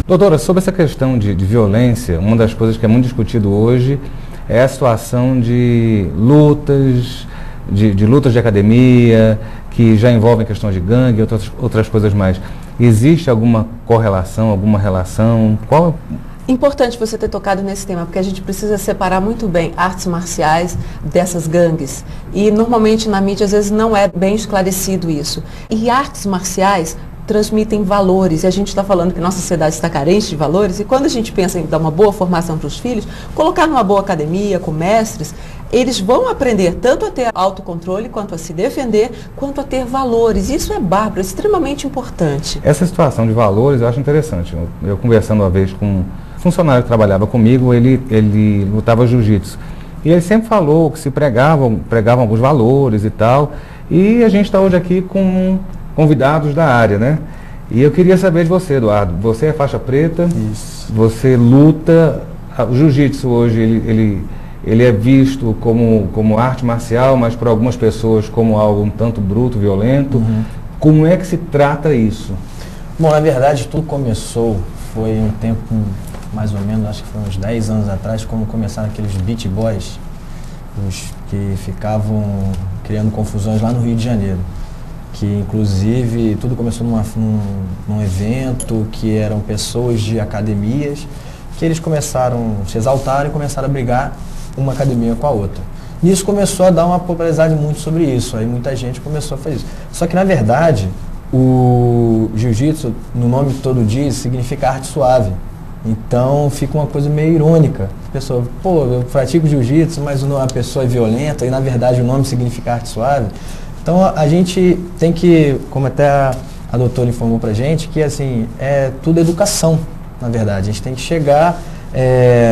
Doutora, sobre essa questão de violência, uma das coisas que é muito discutido hoje é a situação de lutas, de lutas de academia, que já envolvem questões de gangue e outras coisas mais. Existe alguma correlação, alguma relação? Qual? Importante você ter tocado nesse tema, porque a gente precisa separar muito bem artes marciais dessas gangues. E normalmente na mídia às vezes não é bem esclarecido isso. E artes marciais transmitem valores, e a gente está falando que nossa sociedade está carente de valores, e quando a gente pensa em dar uma boa formação para os filhos, colocar numa boa academia, com mestres, eles vão aprender tanto a ter autocontrole, quanto a se defender, quanto a ter valores. Isso é bárbaro, é extremamente importante. Essa situação de valores eu acho interessante. Eu conversando uma vez com um funcionário que trabalhava comigo, ele lutava jiu-jitsu. E ele sempre falou que se pregavam alguns valores e tal, e a gente está hoje aqui com convidados da área, né? E eu queria saber de você, Eduardo. Você é faixa preta, Isso. Você luta. O jiu-jitsu hoje, ele é visto como arte marcial, mas por algumas pessoas como algo um tanto bruto, violento. Uhum. Como é que se trata isso? Bom, na verdade, tudo começou, foi um tempo, mais ou menos, acho que foi uns 10 anos atrás, quando começaram aqueles beat boys, os que ficavam criando confusões lá no Rio de Janeiro. Que inclusive tudo começou num evento que eram pessoas de academias que eles começaram a se exaltar e começaram a brigar uma academia com a outra. Nisso começou a dar uma popularidade muito sobre isso, aí muita gente começou a fazer isso. Só que na verdade o jiu-jitsu, no nome todo diz, significa arte suave. Então fica uma coisa meio irônica. A pessoa, pô, eu pratico jiu-jitsu, mas a pessoa é violenta e na verdade o nome significa arte suave. Então a gente tem que, como até a doutora informou pra gente, que assim, é tudo educação, na verdade. A gente tem que chegar,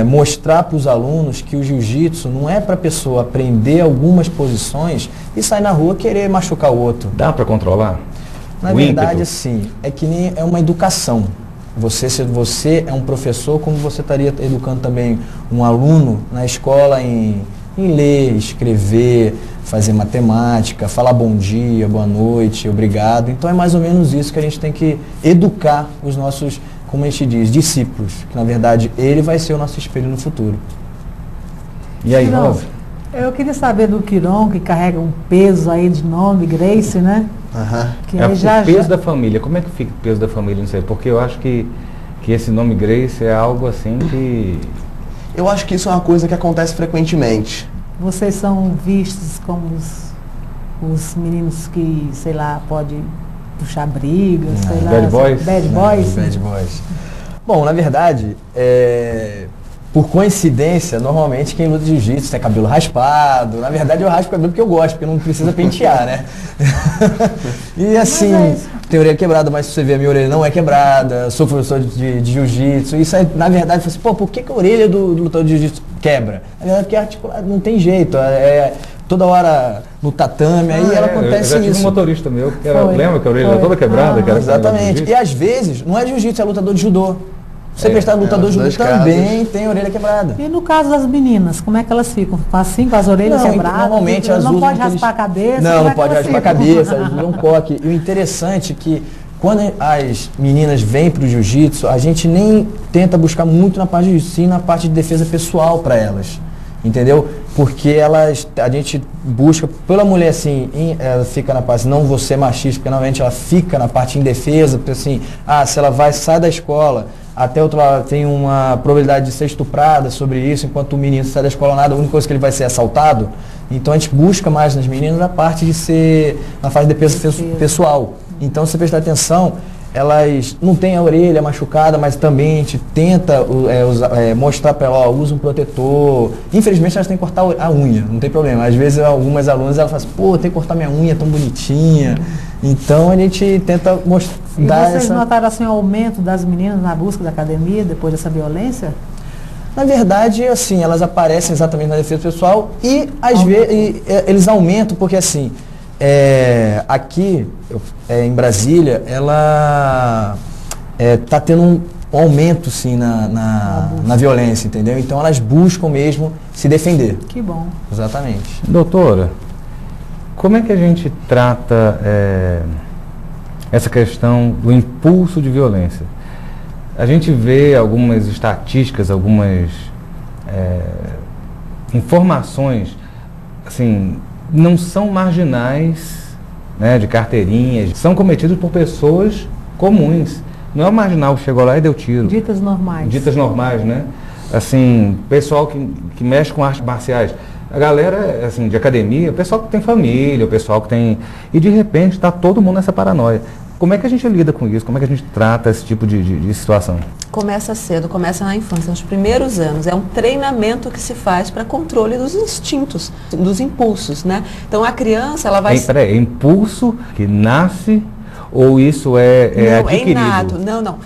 mostrar para os alunos que o jiu-jitsu não é para a pessoa aprender algumas posições e sair na rua querer machucar o outro. Dá para controlar? Na verdade, assim, é que nem é uma educação. Se você é um professor, como você estaria educando também um aluno na escola em ler, escrever, fazer matemática, falar bom dia, boa noite, obrigado. Então é mais ou menos isso que a gente tem que educar os nossos, como a gente diz, discípulos. Que na verdade ele vai ser o nosso espelho no futuro. E aí, Rose? Eu queria saber do Quiron, que carrega um peso aí de nome, Grace, né? Que aí o peso da família, como é que fica o peso da família? Não sei, porque eu acho que esse nome Grace é algo assim que... Eu acho que isso é uma coisa que acontece frequentemente. Vocês são vistos como os meninos que, sei lá, pode puxar brigas, sei lá. Bad boys? Bad boys. Bad boys. Bom, na verdade, por coincidência, normalmente quem luta de jiu-jitsu tem cabelo raspado. Na verdade eu raspo o cabelo porque eu gosto, porque não precisa pentear, né? E assim, tem orelha quebrada, mas se você ver a minha orelha não é quebrada, sou professor de jiu-jitsu. Isso aí, na verdade, eu falei assim, pô, por que a orelha do lutador de jiu-jitsu quebra? Na verdade, porque articulado não tem jeito, toda hora no tatame, aí ela acontece eu já tive isso. Um motorista meu, que era, lembra que a orelha era toda quebrada? Que era exatamente, e às vezes, não é jiu-jitsu, é lutador de judô. Você prestar lutador de judô também tem a orelha quebrada. E no caso das meninas, como é que elas ficam? Assim, com as orelhas quebradas? Normalmente as não pode raspar a cabeça? Não pode raspar a cabeça, elas usam coque. E o interessante é que quando as meninas vêm para o jiu-jitsu, a gente nem tenta buscar muito na parte de jiu-jitsu, sim na parte de defesa pessoal para elas. Entendeu? Porque a gente busca, pela mulher assim, ela fica na parte, não você machista, porque normalmente ela fica na parte indefesa, porque assim, se ela sai da escola, até outro lado tem uma probabilidade de ser estuprada sobre isso, enquanto o menino sai da escola nada, a única coisa que ele vai ser assaltado. Então a gente busca mais nas meninas na parte de ser, na fase de defesa pessoal. Então se você prestar atenção, elas não têm a orelha machucada, mas também a gente tenta mostrar para ela, usa um protetor. Infelizmente elas têm que cortar a unha, não tem problema. Às vezes algumas alunas elas falam assim, pô, tem que cortar minha unha, tão bonitinha. Então a gente tenta mostrar. E vocês notaram assim o aumento das meninas na busca da academia depois dessa violência? Na verdade, assim, elas aparecem exatamente na defesa pessoal e às vezes eles aumentam porque assim, aqui em Brasília, ela está tendo um aumento sim na violência, entendeu? Então elas buscam mesmo se defender. Que bom. Exatamente. Doutora, como é que a gente trata essa questão do impulso de violência? a gente vê algumas estatísticas, algumas informações, assim, não são marginais, né, de carteirinhas, são cometidos por pessoas comuns. Não é o marginal que chegou lá e deu tiro. Ditas normais. Ditas normais, né? Assim, pessoal que mexe com artes marciais. A galera, assim, de academia, o pessoal que tem família, o pessoal que tem... E de repente está todo mundo nessa paranoia. Como é que a gente lida com isso? Como é que a gente trata esse tipo de situação? Começa cedo, começa na infância, nos primeiros anos. É um treinamento que se faz para controle dos instintos, dos impulsos, né? Então a criança, ela vai... Peraí, é impulso que nasce... Ou isso é adquirido? É inato. Não.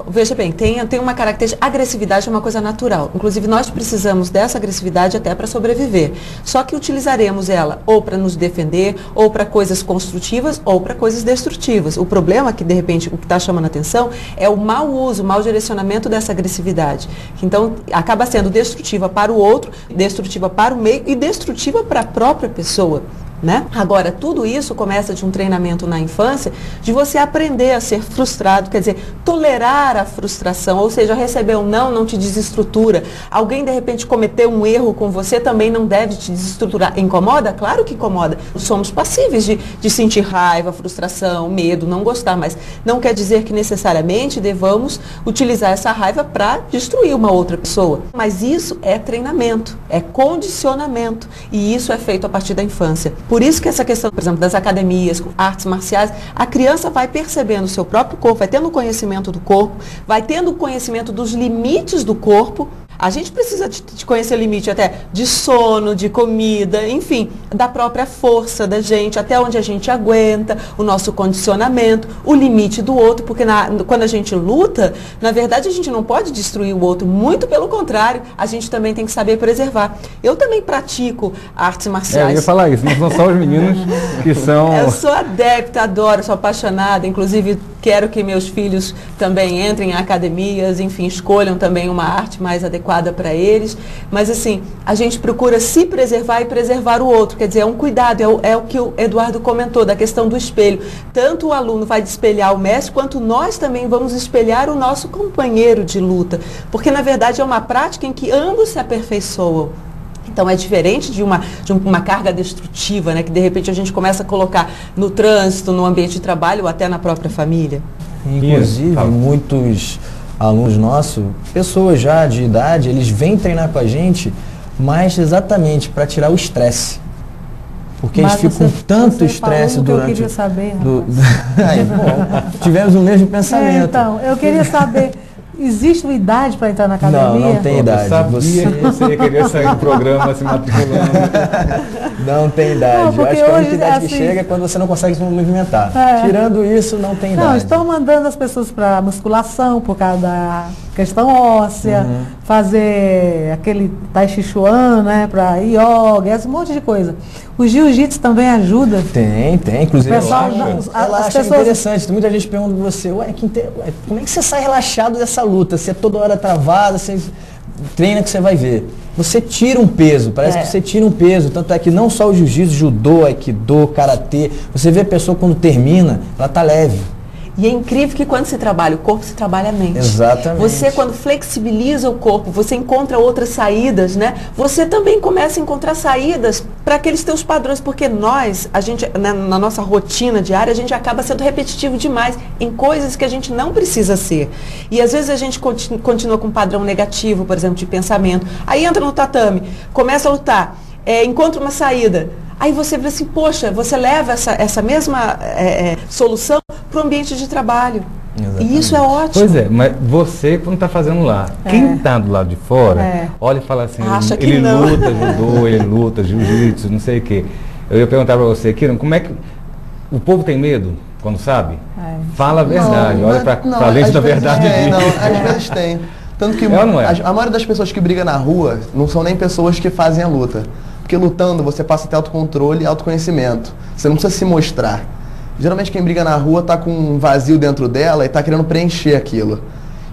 Veja bem, tem uma característica. Agressividade é uma coisa natural. Inclusive, nós precisamos dessa agressividade até para sobreviver. Só que utilizaremos ela ou para nos defender, ou para coisas construtivas, ou para coisas destrutivas. O problema é que, de repente, o que está chamando a atenção é o mau uso, o mau direcionamento dessa agressividade. Então, acaba sendo destrutiva para o outro, destrutiva para o meio e destrutiva para a própria pessoa. Né? Agora, tudo isso começa de um treinamento na infância, de você aprender a ser frustrado, quer dizer, tolerar a frustração, ou seja, receber um não te desestrutura. Alguém, de repente, cometeu um erro com você, também não deve te desestruturar. Incomoda? Claro que incomoda. Somos passíveis de sentir raiva, frustração, medo, não gostar, mas não quer dizer que necessariamente devamos utilizar essa raiva para destruir uma outra pessoa. Mas isso é treinamento, é condicionamento, e isso é feito a partir da infância. Por isso que essa questão, por exemplo, das academias, artes marciais, a criança vai percebendo o seu próprio corpo, vai tendo conhecimento do corpo, vai tendo conhecimento dos limites do corpo. A gente precisa de conhecer limite até de sono, de comida, enfim, da própria força da gente, até onde a gente aguenta, o nosso condicionamento, o limite do outro, porque quando a gente luta, na verdade a gente não pode destruir o outro, muito pelo contrário, a gente também tem que saber preservar. Eu também pratico artes marciais. Eu ia falar isso, não são só os meninos que são... Eu sou adepta, adoro, sou apaixonada, inclusive quero que meus filhos também entrem em academias, enfim, escolham também uma arte mais adequada para eles, mas assim, a gente procura se preservar e preservar o outro, quer dizer, é um cuidado, é o que o Eduardo comentou, da questão do espelho. Tanto o aluno vai espelhar o mestre, quanto nós também vamos espelhar o nosso companheiro de luta, porque na verdade é uma prática em que ambos se aperfeiçoam. Então é diferente de uma carga destrutiva, né, que de repente a gente começa a colocar no trânsito, no ambiente de trabalho ou até na própria família. Inclusive, muitos alunos nossos, pessoas já de idade, eles vêm treinar com a gente, mas exatamente para tirar o estresse. Porque eles ficam com tanto estresse durante... Eu queria saber, Aí, bom, tivemos o mesmo pensamento. Então, eu queria saber... Existe uma idade para entrar na academia? Não tem idade. Eu sabia que você ia querer sair do programa se matriculando. Não tem idade. Não, eu acho que a única idade assim, que chega é quando você não consegue se movimentar. Tirando isso, não tem idade. Não, estão mandando as pessoas para musculação por causa da questão óssea, fazer aquele tai chi chuan, né, para yoga, esse monte de coisa. O jiu-jitsu também ajuda? Tem. Inclusive, as pessoas... interessante. Muita gente pergunta pra você, como é que você sai relaxado dessa luta? Você é toda hora travada, você treina que você vai ver. Você tira um peso, parece que você tira um peso. Tanto é que não só o jiu-jitsu, judô, aikido, karatê, você vê a pessoa quando termina, ela tá leve. E é incrível que quando se trabalha o corpo, se trabalha a mente. Exatamente. Você, quando flexibiliza o corpo, você encontra outras saídas, né? Você também começa a encontrar saídas para aqueles teus padrões, porque a gente, na nossa rotina diária, a gente acaba sendo repetitivo demais em coisas que a gente não precisa ser. E às vezes a gente continua com um padrão negativo, por exemplo, de pensamento. Aí entra no tatame, começa a lutar, encontra uma saída. Aí você vê assim, poxa, você leva essa mesma solução para o ambiente de trabalho. Exatamente. E isso é ótimo. Pois é, mas você, quando está fazendo lá, quem está do lado de fora, olha e fala assim, ele luta judô, ele luta jiu-jitsu, não sei o quê. Eu ia perguntar para você, Kiran, como é que o povo tem medo quando sabe? Fala a verdade, olha para a lente da verdade. Às vezes tem. Tanto que não é? A maioria das pessoas que brigam na rua não são nem pessoas que fazem a luta. Porque lutando você passa a ter autocontrole e autoconhecimento. Você não precisa se mostrar. Geralmente quem briga na rua está com um vazio dentro dela e está querendo preencher aquilo.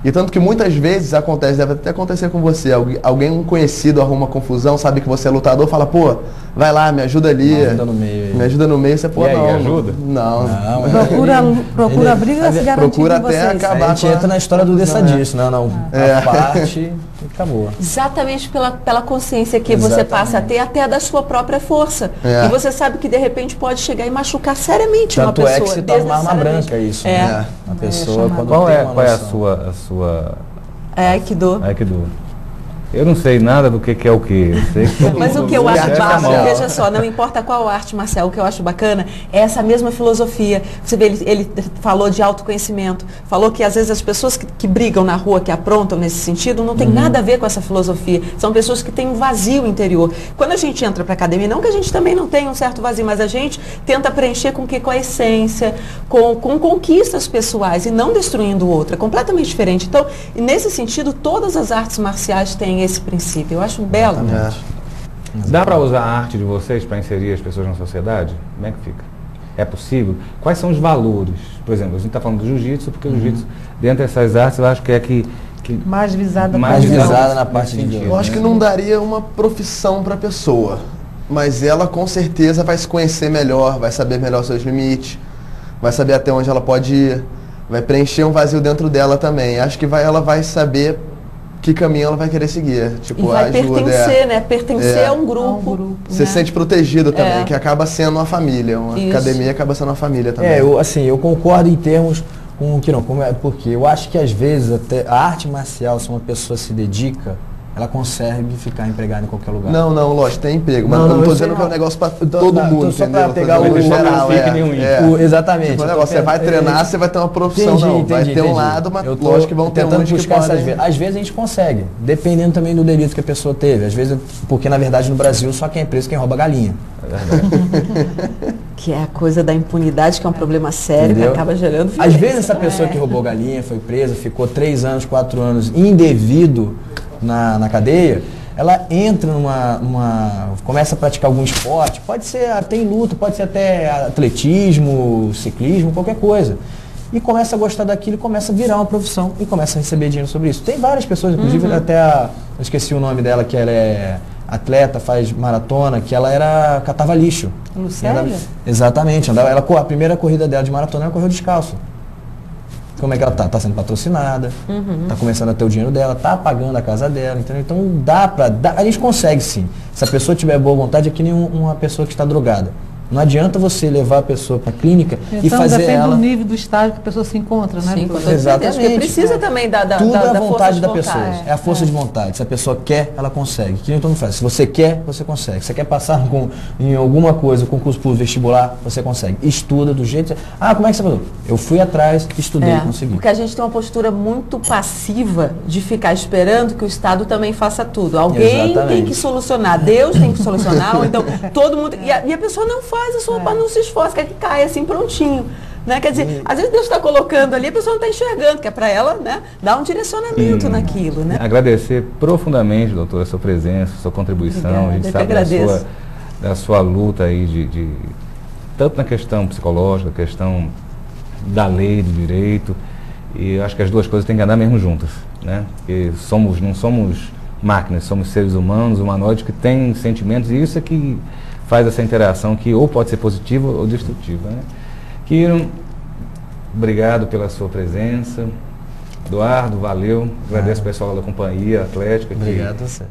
E tanto que muitas vezes acontece, deve até acontecer com você, alguém, um conhecido arruma confusão, sabe que você é lutador, fala, pô, vai lá, me ajuda ali. Me ajuda no meio. Me ajuda no meio, você, pô, E aí, não. ajuda? Não. Procura briga se garantir procura com até vocês. acabar. A gente entra na história do desadiço, não. A parte e acabou. Exatamente pela consciência que você passa a ter até da sua própria força. É. E você sabe que de repente pode chegar e machucar seriamente uma Tanto pessoa. é que se torna uma arma branca isso. É. Né? A pessoa, quando Qual tem é, uma qual é a noção. sua É, Aikido. Aikido? Eu não sei nada do que é o que. Eu sei que todo Mas o mundo que eu usa acho essa básico, mão. veja só, não importa qual arte marcial, o que eu acho bacana é essa mesma filosofia. Você vê, ele falou de autoconhecimento, falou que às vezes as pessoas que brigam na rua, que aprontam nesse sentido, não tem nada a ver com essa filosofia. São pessoas que têm um vazio interior. Quando a gente entra para a academia, não que a gente também não tenha um certo vazio, mas a gente tenta preencher com a essência, com conquistas pessoais e não destruindo o outro. É completamente diferente. Então, nesse sentido, todas as artes marciais têm esse princípio. Eu acho belo. Dá para usar a arte de vocês para inserir as pessoas na sociedade? Como é que fica? É possível? Quais são os valores? Por exemplo, a gente está falando do jiu-jitsu, porque o jiu-jitsu, dentro dessas artes, eu acho que é que Mais visada Mais pra visada na parte de sentido, Eu acho que não daria uma profissão para a pessoa, mas ela com certeza vai se conhecer melhor, vai saber melhor seus limites, vai saber até onde ela pode ir, vai preencher um vazio dentro dela também. Acho que ela vai saber que caminho ela vai querer seguir. Tipo, E vai ajuda, pertencer, né? Pertencer a um grupo. Você se sente protegido também, É. que acaba sendo uma família. Uma Isso. academia acaba sendo uma família também. Eu concordo em termos com o que não, porque eu acho que às vezes até a arte marcial, se uma pessoa se dedica, ela consegue ficar empregada em qualquer lugar. Não, lógico, tem emprego, mas Não, eu não tô eu dizendo sei, que é um não. negócio pra Tô- todo tô mundo, só entendeu? pra pegar Tô dizendo o- em geral, fique nenhum. Exatamente. Tipo, Eu tô negócio, você vai pensando- treinar, você vai ter uma profissão, vai ter um lado, mas Eu tô lógico que vão ter tentando uns que buscar essas podem... vezes. Às vezes a gente consegue, dependendo também do delito que a pessoa teve. Às vezes, porque na verdade no Brasil só quem é preso é quem rouba galinha. Que é a coisa da impunidade, que é um problema sério, Entendeu? que acaba gerando Às violência. vezes essa pessoa que roubou galinha, foi presa, ficou 3 anos, 4 anos indevido na cadeia, ela entra começa a praticar algum esporte, pode ser até em luta, pode ser até atletismo, ciclismo, qualquer coisa. E começa a gostar daquilo e começa a virar uma profissão e começa a receber dinheiro sobre isso. Tem várias pessoas, inclusive até eu esqueci o nome dela, que ela é atleta, faz maratona, que ela catava lixo. Lucélia? Exatamente. A primeira corrida dela de maratona ela correu descalço. Como é que ela tá? Tá sendo patrocinada, tá começando a ter o dinheiro dela, tá pagando a casa dela, entendeu? Então a gente consegue sim. Se a pessoa tiver boa vontade, é que nem uma pessoa que está drogada. Não adianta você levar a pessoa para a clínica e Então fazer depende ela... do nível do estágio que a pessoa se encontra, né? Sim, com doutor? toda certeza, porque Exatamente. precisa também da Tudo é a força vontade de da vontade. pessoa. É a força de vontade. Se a pessoa quer, ela consegue. Que nem todo mundo faz. Se você quer, você consegue. Se você quer passar em alguma coisa, concurso público, vestibular, você consegue. Estuda do jeito... como é que você falou? Eu fui atrás, estudei, consegui. Porque a gente tem uma postura muito passiva de ficar esperando que o Estado também faça tudo. Alguém Exatamente. tem que solucionar, Deus tem que solucionar, ou então todo mundo... E a pessoa não faz a sua parte, não se esforça, quer que caia assim prontinho. Né? Quer dizer, às vezes Deus está colocando ali, a pessoa não está enxergando, que é para ela, né, dar um direcionamento naquilo. Né? Agradecer profundamente, doutora, a sua presença, a sua contribuição. Obrigada, A gente eu que sabe agradeço. da sua luta aí tanto na questão psicológica, questão da lei, do direito. E eu acho que as duas coisas têm que andar mesmo juntas. Né? Porque não somos máquinas, somos seres humanos, humanoides que têm sentimentos, e isso é que faz essa interação que ou pode ser positiva ou destrutiva. Né? Kiron, obrigado pela sua presença. Eduardo, valeu. Agradeço o pessoal da companhia atlética. Obrigado a você.